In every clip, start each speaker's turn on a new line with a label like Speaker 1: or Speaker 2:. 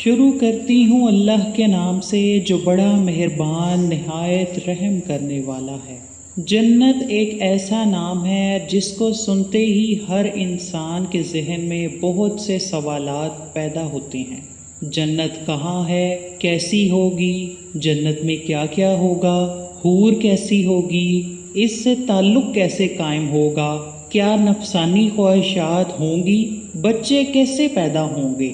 Speaker 1: شروع کرتی ہوں اللہ کے نام سے جو بڑا مہربان نہایت رحم کرنے والا ہے۔ جنت ایک ایسا نام ہے جس کو سنتے ہی ہر انسان کے ذہن میں بہت سے سوالات پیدا ہوتے ہیں۔ جنت کہاں ہے؟ کیسی ہوگی؟ جنت میں کیا کیا ہوگا؟ حور کیسی ہوگی؟ اس سے تعلق کیسے قائم ہوگا؟ کیا نفسانی خواہشات ہوں گی؟ بچے کیسے پیدا ہوں گے؟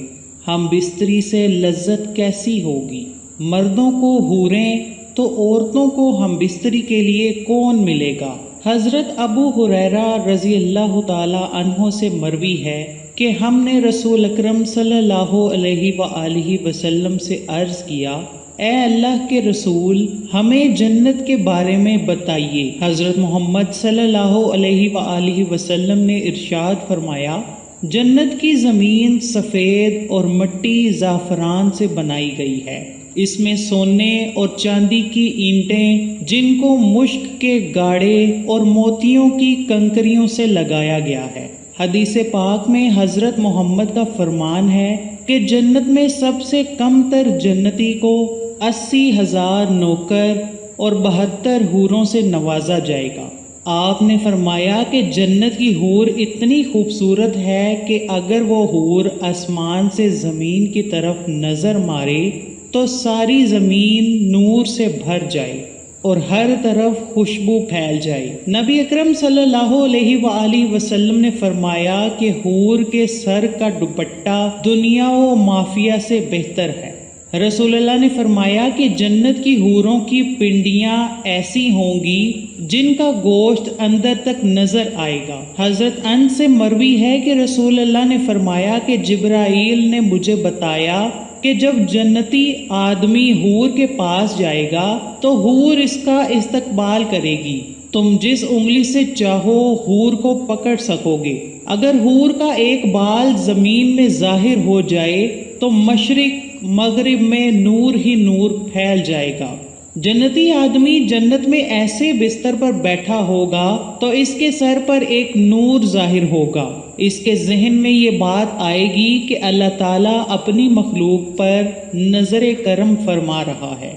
Speaker 1: ہم بستری سے لذت کیسی ہوگی؟ مردوں کو حوریں تو عورتوں کو ہم بستری کے لیے کون ملے گا؟ حضرت ابو ہریرہ رضی اللہ تعالی عنہ سے مروی ہے کہ ہم نے رسول اکرم صلی اللہ علیہ وآلہ وسلم سے عرض کیا، اے اللہ کے رسول، ہمیں جنت کے بارے میں بتائیے۔ حضرت محمد صلی اللہ علیہ وآلہ وسلم نے ارشاد فرمایا، جنت کی زمین سفید اور مٹی زعفران سے بنائی گئی ہے، اس میں سونے اور چاندی کی اینٹیں جن کو مشک کے گاڑے اور موتیوں کی کنکریوں سے لگایا گیا ہے۔ حدیث پاک میں حضرت محمد کا فرمان ہے کہ جنت میں سب سے کم تر جنتی کو 80,000 نوکر اور 72 حوروں سے نوازا جائے گا۔ آپ نے فرمایا کہ جنت کی حور اتنی خوبصورت ہے کہ اگر وہ حور آسمان سے زمین کی طرف نظر مارے تو ساری زمین نور سے بھر جائے اور ہر طرف خوشبو پھیل جائے۔ نبی اکرم صلی اللہ علیہ وآلہ وسلم نے فرمایا کہ حور کے سر کا دوپٹہ دنیا و مافیہ سے بہتر ہے۔ رسول اللہ نے فرمایا کہ جنت کی حوروں کی پنڈیاں ایسی ہوں گی جن کا گوشت اندر تک نظر آئے گا۔ حضرت انس سے مروی ہے کہ رسول اللہ نے فرمایا کہ جبرائیل نے مجھے بتایا کہ جب جنتی آدمی حور کے پاس جائے گا تو حور اس کا استقبال کرے گی۔ تم جس انگلی سے چاہو حور کو پکڑ سکو گے۔ اگر حور کا ایک بال زمین میں ظاہر ہو جائے تو مشرق مغرب میں نور ہی نور پھیل جائے گا۔ جنتی آدمی جنت میں ایسے بستر پر بیٹھا ہوگا تو اس کے سر پر ایک نور ظاہر ہوگا۔ اس کے ذہن میں یہ بات آئے گی کہ اللہ تعالیٰ اپنی مخلوق پر نظر کرم فرما رہا ہے۔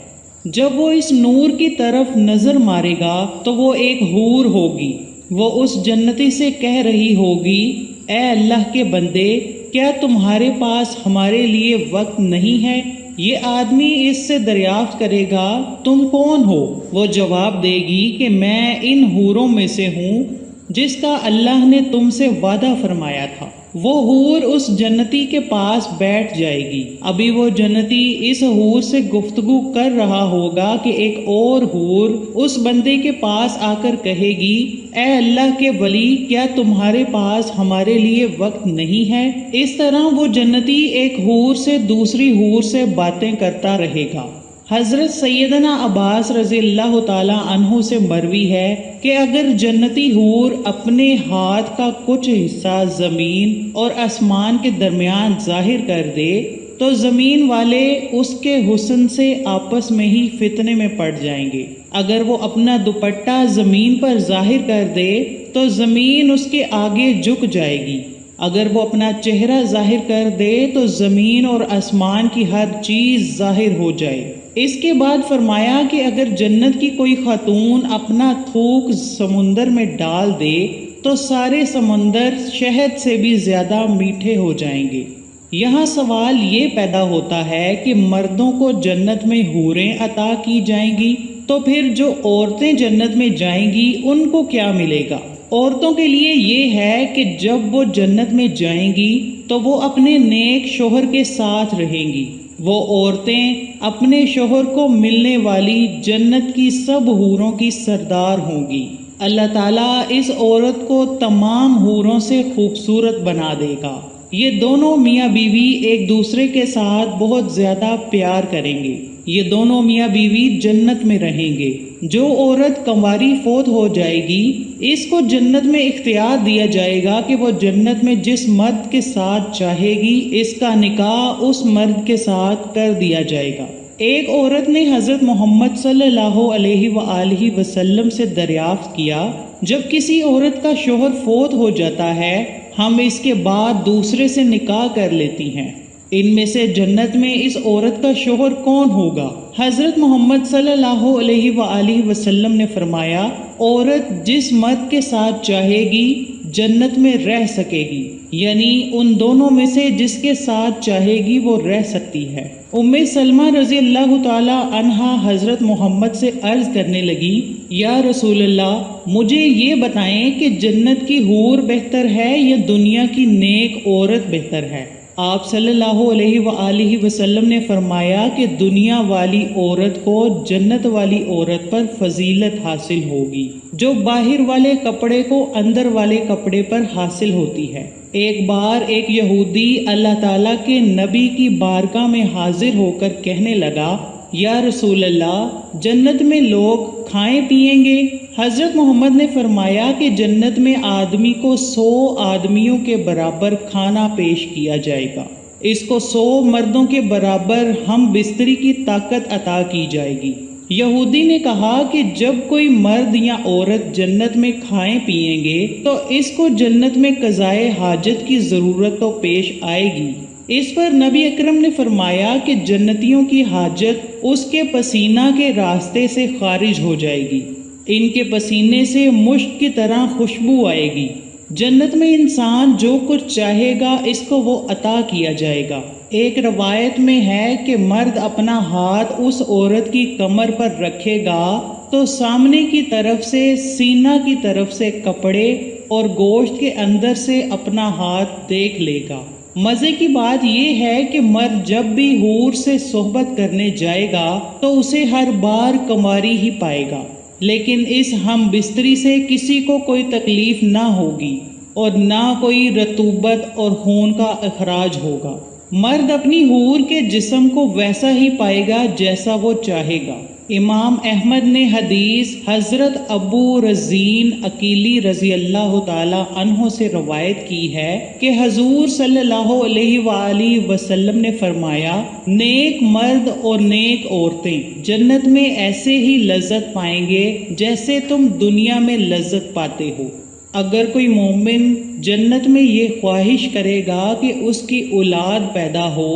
Speaker 1: جب وہ اس نور کی طرف نظر مارے گا تو وہ ایک حور ہوگی۔ وہ اس جنتی سے کہہ رہی ہوگی، اے اللہ کے بندے، کیا تمہارے پاس ہمارے لیے وقت نہیں ہے؟ یہ آدمی اس سے دریافت کرے گا، تم کون ہو؟ وہ جواب دے گی کہ میں ان حوروں میں سے ہوں جس کا اللہ نے تم سے وعدہ فرمایا تھا۔ وہ حور اس جنتی کے پاس بیٹھ جائے گی۔ ابھی وہ جنتی اس حور سے گفتگو کر رہا ہوگا کہ ایک اور حور اس بندے کے پاس آ کر کہے گی، اے اللہ کے ولی، کیا تمہارے پاس ہمارے لیے وقت نہیں ہے؟ اس طرح وہ جنتی ایک حور سے دوسری حور سے باتیں کرتا رہے گا۔ حضرت سیدنا عباس رضی اللہ تعالی عنہ سے مروی ہے کہ اگر جنتی حور اپنے ہاتھ کا کچھ حصہ زمین اور آسمان کے درمیان ظاہر کر دے تو زمین والے اس کے حسن سے آپس میں ہی فتنے میں پڑ جائیں گے۔ اگر وہ اپنا دوپٹہ زمین پر ظاہر کر دے تو زمین اس کے آگے جھک جائے گی۔ اگر وہ اپنا چہرہ ظاہر کر دے تو زمین اور آسمان کی ہر چیز ظاہر ہو جائے۔ اس کے بعد فرمایا کہ اگر جنت کی کوئی خاتون اپنا تھوک سمندر میں ڈال دے تو سارے سمندر شہد سے بھی زیادہ میٹھے ہو جائیں گے۔ یہاں سوال یہ پیدا ہوتا ہے کہ مردوں کو جنت میں حوریں عطا کی جائیں گی تو پھر جو عورتیں جنت میں جائیں گی ان کو کیا ملے گا؟ عورتوں کے لیے یہ ہے کہ جب وہ جنت میں جائیں گی تو وہ اپنے نیک شوہر کے ساتھ رہیں گی۔ وہ عورتیں اپنے شوہر کو ملنے والی جنت کی سب حوروں کی سردار ہوں گی۔ اللہ تعالیٰ اس عورت کو تمام حوروں سے خوبصورت بنا دے گا۔ یہ دونوں میاں بیوی ایک دوسرے کے ساتھ بہت زیادہ پیار کریں گے۔ یہ دونوں میاں بیوی جنت میں رہیں گے۔ جو عورت کنواری فوت ہو جائے گی اس کو جنت میں اختیار دیا جائے گا کہ وہ جنت میں جس مرد کے ساتھ چاہے گی اس کا نکاح اس مرد کے ساتھ کر دیا جائے گا۔ ایک عورت نے حضرت محمد صلی اللہ علیہ وآلہ وسلم سے دریافت کیا، جب کسی عورت کا شوہر فوت ہو جاتا ہے ہم اس کے بعد دوسرے سے نکاح کر لیتی ہیں، ان میں سے جنت میں اس عورت کا شوہر کون ہوگا؟ حضرت محمد صلی اللہ علیہ وآلہ وسلم نے فرمایا، عورت جس مرد کے ساتھ چاہے گی جنت میں رہ سکے گی، یعنی ان دونوں میں سے جس کے ساتھ چاہے گی وہ رہ سکتی ہے۔ ام سلمہ رضی اللہ تعالی عنہا حضرت محمد سے عرض کرنے لگی، یا رسول اللہ، مجھے یہ بتائیں کہ جنت کی حور بہتر ہے یا دنیا کی نیک عورت بہتر ہے؟ آپ صلی اللہ علیہ وآلہ وسلم نے فرمایا کہ دنیا والی عورت کو جنت والی عورت پر فضیلت حاصل ہوگی، جو باہر والے کپڑے کو اندر والے کپڑے پر حاصل ہوتی ہے۔ ایک بار ایک یہودی اللہ تعالیٰ کے نبی کی بارگاہ میں حاضر ہو کر کہنے لگا، یا رسول اللہ، جنت میں لوگ کھائیں پیئیں گے؟ حضرت محمد نے فرمایا کہ جنت میں آدمی کو 100 آدمیوں کے برابر کھانا پیش کیا جائے گا، اس کو 100 مردوں کے برابر ہم بستری کی طاقت عطا کی جائے گی۔ یہودی نے کہا کہ جب کوئی مرد یا عورت جنت میں کھائیں پیئیں گے تو اس کو جنت میں قضائے حاجت کی ضرورت تو پیش آئے گی۔ اس پر نبی اکرم نے فرمایا کہ جنتیوں کی حاجت اس کے پسینہ کے راستے سے خارج ہو جائے گی، ان کے پسینے سے مشک کی طرح خوشبو آئے گی۔ جنت میں انسان جو کچھ چاہے گا اس کو وہ عطا کیا جائے گا۔ ایک روایت میں ہے کہ مرد اپنا ہاتھ اس عورت کی کمر پر رکھے گا تو سامنے کی طرف سے، سینہ کی طرف سے کپڑے اور گوشت کے اندر سے اپنا ہاتھ دیکھ لے گا۔ مزے کی بات یہ ہے کہ مرد جب بھی حور سے صحبت کرنے جائے گا تو اسے ہر بار کنواری ہی پائے گا، لیکن اس ہم بستری سے کسی کو کوئی تکلیف نہ ہوگی اور نہ کوئی رطوبت اور خون کا اخراج ہوگا۔ مرد اپنی حور کے جسم کو ویسا ہی پائے گا جیسا وہ چاہے گا۔ امام احمد نے حدیث حضرت ابو رزین عقیلی رضی اللہ تعالی عنہ سے روایت کی ہے کہ حضور صلی اللہ علیہ وآلہ وسلم نے فرمایا، نیک مرد اور نیک عورتیں جنت میں ایسے ہی لذت پائیں گے جیسے تم دنیا میں لذت پاتے ہو۔ اگر کوئی مومن جنت میں یہ خواہش کرے گا کہ اس کی اولاد پیدا ہو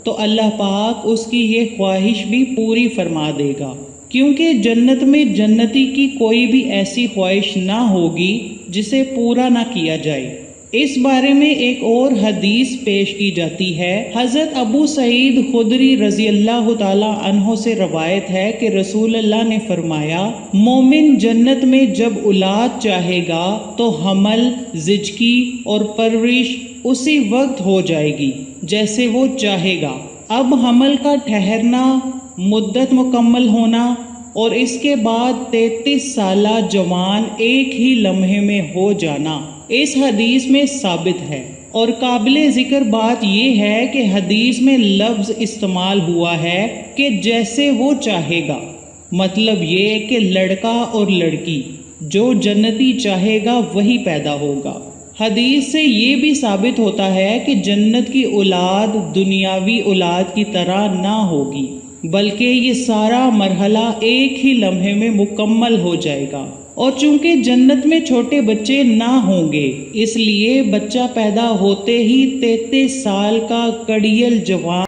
Speaker 1: تو اللہ پاک اس کی یہ خواہش بھی پوری فرما دے گا، کیونکہ جنت میں جنتی کی کوئی بھی ایسی خواہش نہ ہوگی جسے پورا نہ کیا جائے۔ اس بارے میں ایک اور حدیث پیش کی جاتی ہے۔ حضرت ابو سعید خدری رضی اللہ تعالی عنہ سے روایت ہے کہ رسول اللہ نے فرمایا، مومن جنت میں جب اولاد چاہے گا تو حمل، زچگی اور پرورش اسی وقت ہو جائے گی جیسے وہ چاہے گا۔ اب حمل کا ٹھہرنا، مدت مکمل ہونا اور اس کے بعد 33 سالہ جوان ایک ہی لمحے میں ہو جانا اس حدیث میں ثابت ہے۔ اور قابل ذکر بات یہ ہے کہ حدیث میں لفظ استعمال ہوا ہے کہ جیسے وہ چاہے گا، مطلب یہ کہ لڑکا اور لڑکی جو جنتی چاہے گا وہی پیدا ہوگا۔ حدیث سے یہ بھی ثابت ہوتا ہے کہ جنت کی اولاد دنیاوی اولاد کی طرح نہ ہوگی، بلکہ یہ سارا مرحلہ ایک ہی لمحے میں مکمل ہو جائے گا۔ اور چونکہ جنت میں چھوٹے بچے نہ ہوں گے، اس لیے بچہ پیدا ہوتے ہی 33 سال کا کڑیل جوان